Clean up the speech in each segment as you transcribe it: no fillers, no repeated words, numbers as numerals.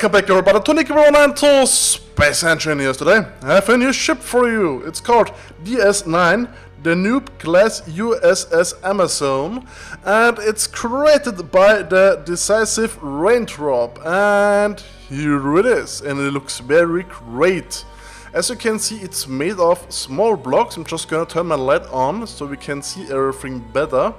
Welcome back everybody to NikiballOne and to Space Engineers. Today I have a new ship for you. It's called DS9 Danube class USS Amazon, and it's created by TheDecisiveRaindrop, and here it is, and it looks very great. As you can see, it's made of small blocks. I'm just gonna turn my light on so we can see everything better.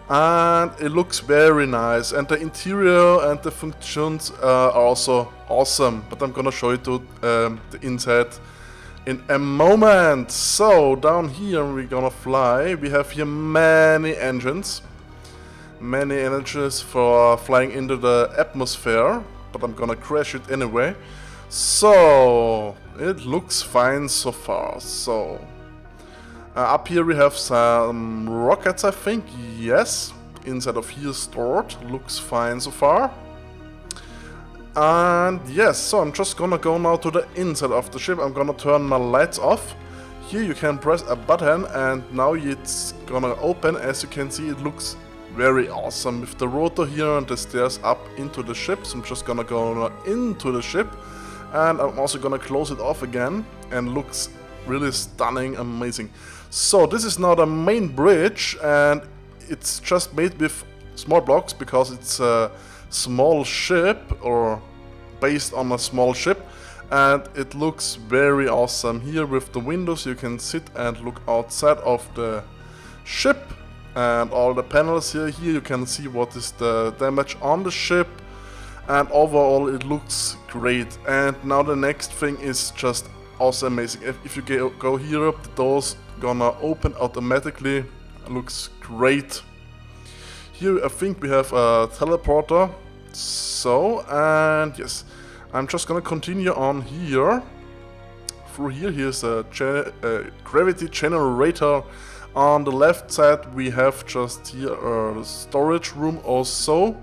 And it looks very nice, and the interior and the functions are also awesome, but I'm gonna show you the inside in a moment. So down here we're gonna fly. We have here many engines for flying into the atmosphere, but I'm gonna crash it anyway. So it looks fine so far. So up here we have some rockets, I think, yes, inside of here stored, looks fine so far. And yes, so I'm just gonna go now to the inside of the ship. I'm gonna turn my lights off. Here you can press a button and now it's gonna open. As you can see, it looks very awesome with the rotor here and the stairs up into the ship. So I'm just gonna go into the ship, and I'm also gonna close it off again, and looks really stunning, amazing. So this is now the main bridge, and it's just made with small blocks because it's a small ship, or based on a small ship, and it looks very awesome. Here with the windows you can sit and look outside of the ship, and all the panels here you can see what is the damage on the ship, and overall it looks great. And now the next thing is just also amazing. If you go here up, the doors gonna open automatically. Looks great. Here I think we have a teleporter. So, and yes, I'm just gonna continue on here. Through here, here's a gravity generator. On the left side we have just here a storage room also.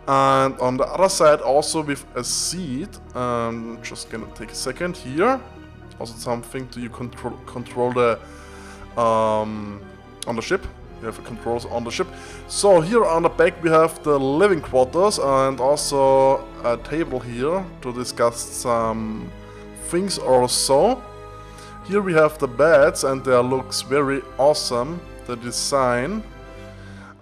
And on the other side also with a seat. Just gonna take a second here. Also something to control the on the ship. You have the controls on the ship. So here on the back we have the living quarters, and also a table here to discuss some things or so. Here we have the beds, and they looks very awesome, the design.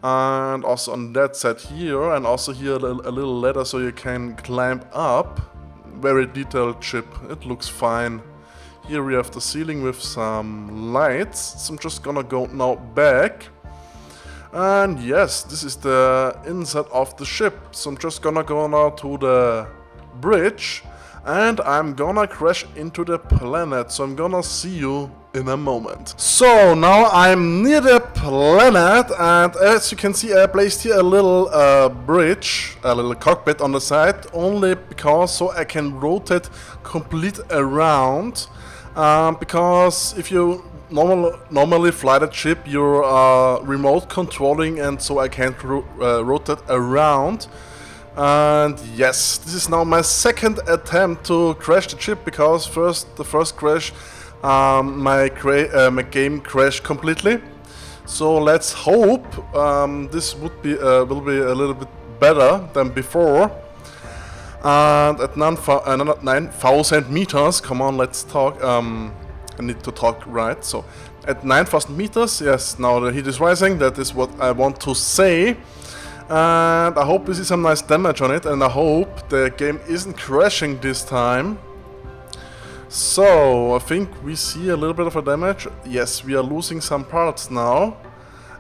And also on that side here, and also here a little ladder so you can climb up. Very detailed ship, it looks fine. Here we have the ceiling with some lights, so I'm just gonna go now back. And yes, this is the inside of the ship, so I'm just gonna go now to the bridge, and I'm gonna crash into the planet, so I'm gonna see you in a moment. So now I'm near the planet, and as you can see I placed here a little bridge, a little cockpit on the side, only because so I can rotate complete around, because if you normally fly the ship you're remote controlling, and so I can't rotate around. And yes, this is now my second attempt to crash the ship, because the first crash my game crashed completely. So let's hope this will be a little bit better than before. And at 9,000 meters, come on, let's talk. I need to talk right. So at 9,000 meters, yes, now the heat is rising. That is what I want to say. And I hope we see some nice damage on it, and I hope the game isn't crashing this time. So I think we see a little bit of a damage. Yes, we are losing some parts now,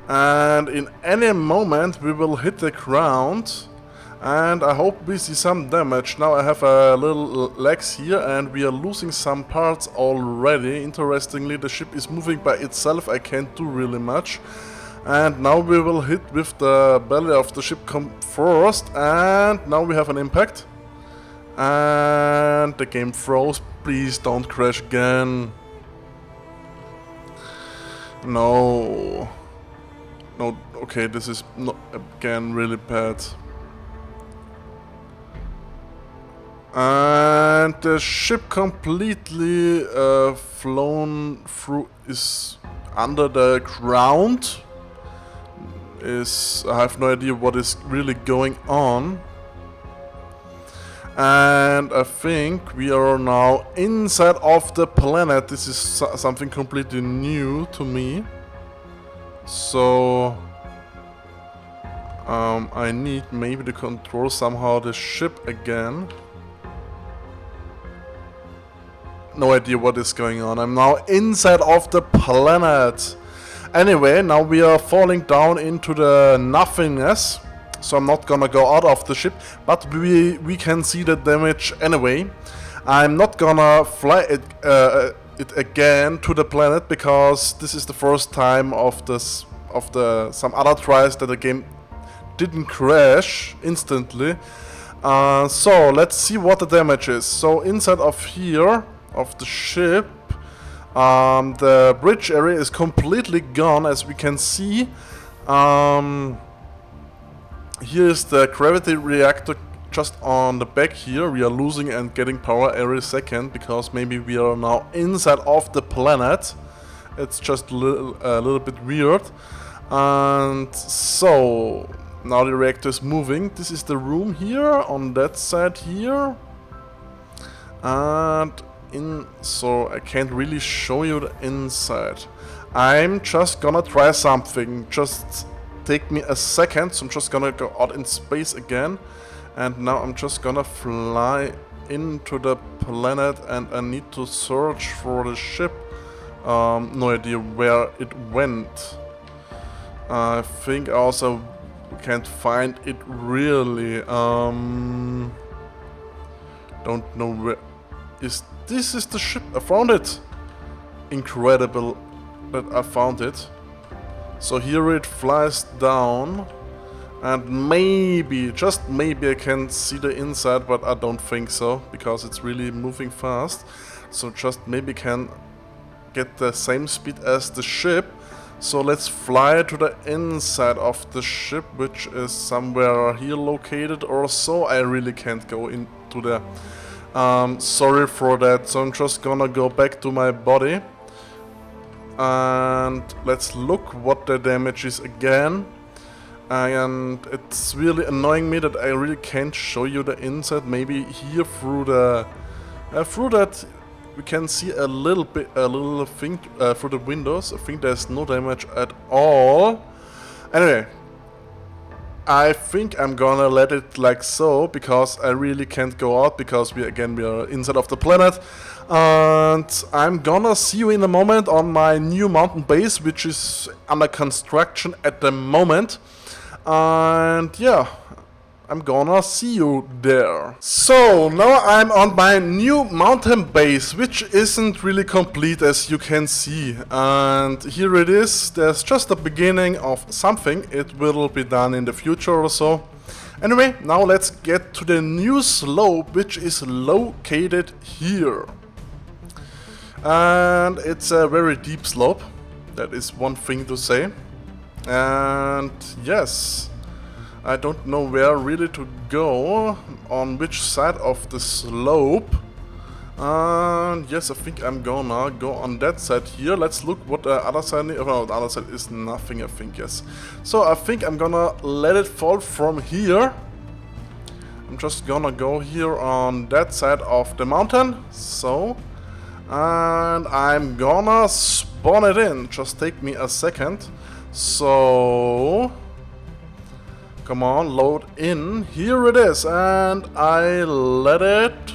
and in any moment we will hit the ground, and I hope we see some damage. Now I have a little legs here, and we are losing some parts already. Interestingly, the ship is moving by itself, I can't do really much. And now we will hit with the belly of the ship come first, and now we have an impact. And the game froze. Please don't crash again. No. No, okay, this is not again really bad. And the ship completely flown through, is under the ground. I have no idea what is really going on. And I think we are now inside of the planet. This is something completely new to me. So I need maybe to control somehow the ship again. No idea what is going on. I'm now inside of the planet. Anyway, now we are falling down into the nothingness. So I'm not gonna go out of the ship, but we can see the damage anyway. I'm not gonna fly it again to the planet because this is the first time of some other tries that the game didn't crash instantly. So let's see what the damage is. So inside of here of the ship, the bridge area is completely gone, as we can see. Here is the gravity reactor just on the back here. We are losing and getting power every second because maybe we are now inside of the planet. It's just a little bit weird. And so now the reactor is moving. This is the room here on that side here. And so I can't really show you the inside. I'm just gonna try something. Just take me a second. So I'm just gonna go out in space again. And now I'm just gonna fly into the planet and I need to search for the ship. No idea where it went. I think I also can't find it really. Don't know where is. This is the ship. I found it. Incredible that I found it. So here it flies down. And maybe, just maybe I can see the inside, but I don't think so. Because it's really moving fast. So just maybe can get the same speed as the ship. So let's fly to the inside of the ship, which is somewhere here located or so. I really can't go into there. Sorry for that. So I'm just gonna go back to my body. And let's look what the damage is again. And it's really annoying me that I really can't show you the inside. Maybe here through the through that we can see a little thing through the windows. I think there's no damage at all. Anyway, I think I'm gonna let it like so because I really can't go out because we are inside of the planet. And I'm gonna see you in a moment on my new mountain base, which is under construction at the moment. And yeah, I'm gonna see you there. So now I'm on my new mountain base, which isn't really complete, as you can see. And here it is. There's just the beginning of something. It will be done in the future or so. Anyway, now let's get to the new slope, which is located here. And it's a very deep slope. That is one thing to say. And yes, I don't know where really to go, on which side of the slope. And yes, I think I'm gonna go on that side here. Let's look what the other side is. Oh, the other side is nothing, I think, yes. So I think I'm gonna let it fall from here. I'm just gonna go here on that side of the mountain. So, and I'm gonna spawn it in. Just take me a second. So, come on, load in. Here it is, and I let it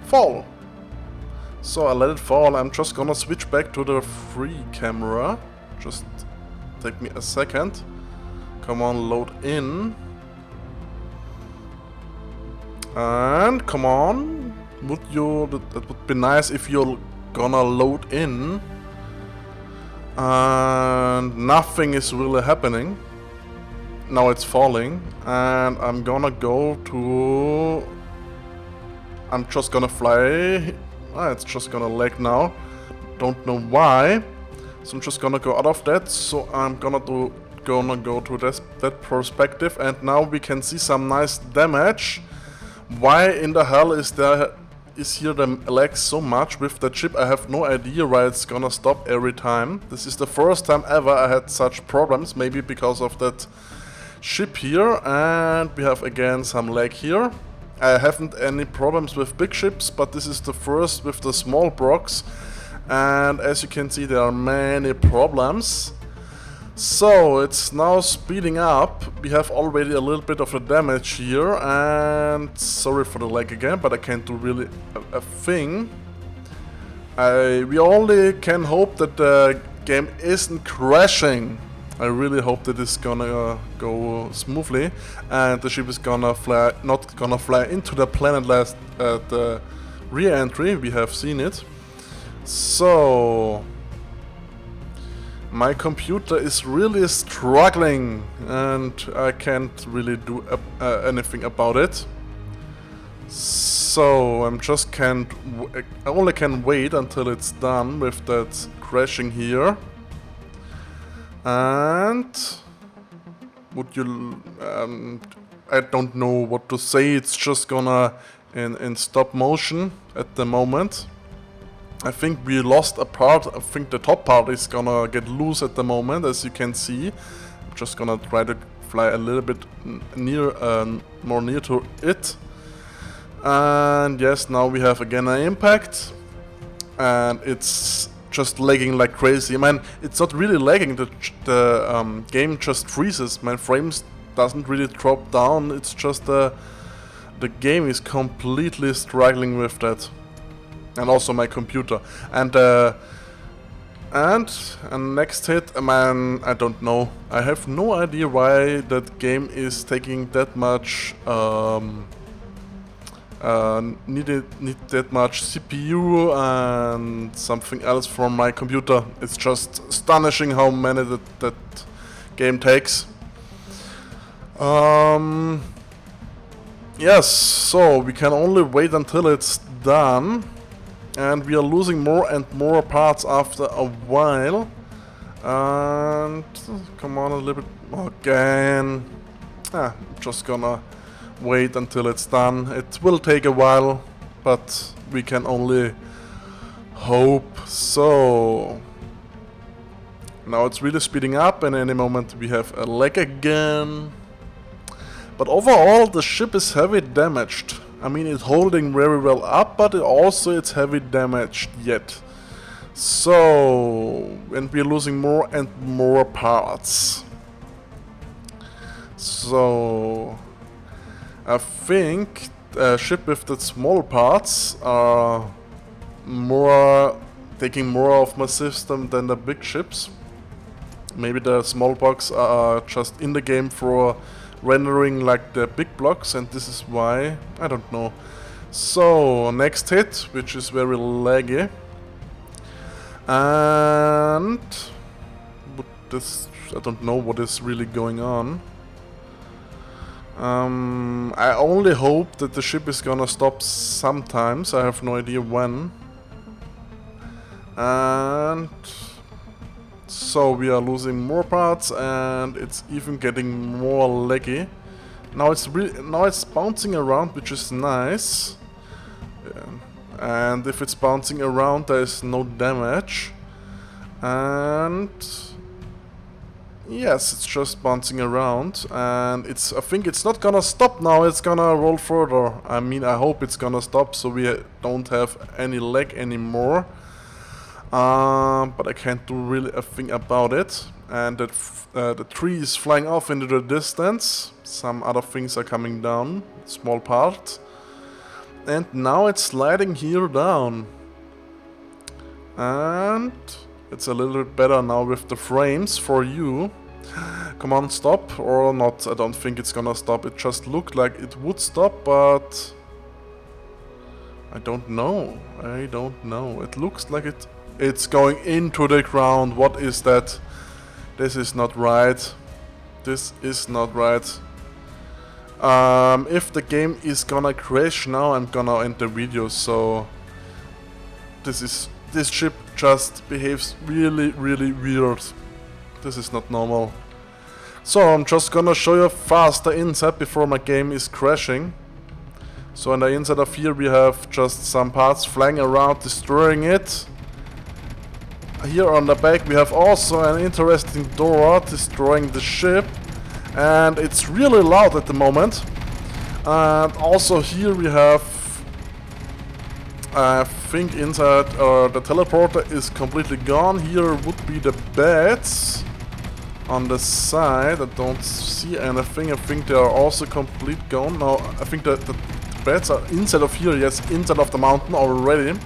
fall. So I let it fall. I'm just gonna switch back to the free camera. Just take me a second. Come on, load in. And come on. That would be nice if you're gonna load in. And nothing is really happening. Now it's falling, and I'm gonna go to... I'm just gonna fly. It's just gonna lag now. Don't know why. So I'm just gonna go out of that. So I'm gonna go to that perspective, and now we can see some nice damage. Why in the hell is here the lag so much with the chip? I have no idea why it's gonna stop every time. This is the first time ever I had such problems. Maybe because of that ship here, and we have again some lag here. I haven't any problems with big ships, but this is the first with the small procs, and as you can see there are many problems. So it's now speeding up. We have already a little bit of the damage here, and sorry for the lag again, but I can't do really a thing. We only can hope that the game isn't crashing. I really hope that it's gonna go smoothly and the ship is gonna fly, not gonna fly into the planet last at the re-entry. We have seen it. So my computer is really struggling and I can't really do anything about it. So I'm just I only can wait until it's done with that crashing here. And would you I don't know what to say. It's just gonna in stop motion at the moment. I think we lost a part. I think the top part is gonna get loose at the moment, as you can see. I'm just gonna try to fly a little bit more near to it. And yes, now we have again an impact, and it's just lagging like crazy. Man, it's not really lagging. The game just freezes. My frames doesn't really drop down. It's just the game is completely struggling with that, and also my computer. And next hit, man, I don't know. I have no idea why that game is taking that much. Need that much CPU and something else from my computer. It's just astonishing how many that game takes. Yes, so we can only wait until it's done, and we are losing more and more parts after a while. And come on, a little bit again. I'm just gonna wait until it's done. It will take a while, but we can only hope. So now it's really speeding up, and any moment we have a lag again. But overall the ship is heavy damaged. I mean, it's holding very well up, but it's heavy damaged yet. So, and we're losing more and more parts. So I think a ship with the small parts are taking more of my system than the big ships. Maybe the small blocks are just in the game for rendering like the big blocks, and this is why. I don't know. So next hit, which is very laggy, and I don't know what is really going on. I only hope that the ship is gonna stop sometimes. I have no idea when. And so we are losing more parts, and it's even getting more laggy. Now it's bouncing around, which is nice. Yeah. And if it's bouncing around, there is no damage. And yes, it's just bouncing around, and I think it's not gonna stop now. It's gonna roll further. I mean, I hope it's gonna stop so we don't have any lag anymore. But I can't do really a thing about it. And the tree is flying off into the distance. Some other things are coming down, small part. And now it's sliding here down. And it's a little bit better now with the frames for you. Come on, stop or not. I don't think it's gonna stop. It just looked like it would stop, but I don't know. It looks like it's going into the ground. What is that? This is not right. This is not right. If the game is gonna crash now, I'm gonna end the video. So this ship just behaves really, really weird. This is not normal. So I'm just gonna show you fast the inside before my game is crashing. So on the inside of here we have just some parts flying around, destroying it. Here on the back we have also an interesting door destroying the ship. And it's really loud at the moment. And also here we have, I think inside the teleporter is completely gone. Here would be the beds on the side. I don't see anything. I think they are also complete gone. No, I think that the beds are inside of here. Yes, inside of the mountain already.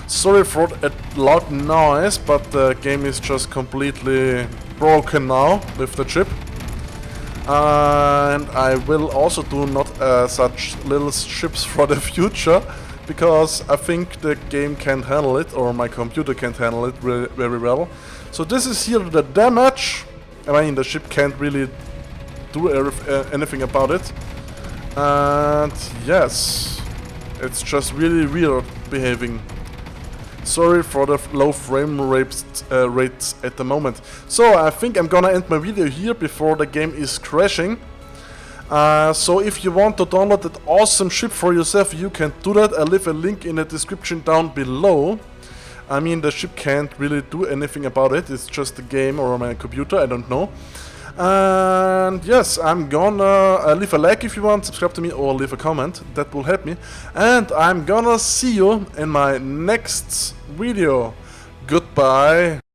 Sorry for that loud noise, but the game is just completely broken now with the chip. And I will also do not such little ships for the future, because I think the game can't handle it, or my computer can't handle it very well. So this is here the damage. I mean, the ship can't really do anything about it. And yes, it's just really weird behaving. Sorry for the low frame rates at the moment. So I think I'm gonna end my video here before the game is crashing. So if you want to download that awesome ship for yourself, you can do that. I'll leave a link in the description down below. I mean, the ship can't really do anything about it. It's just the game or my computer, I don't know. And yes, I'm gonna leave a like if you want, subscribe to me, or leave a comment. That will help me. And I'm gonna see you in my next video. Goodbye.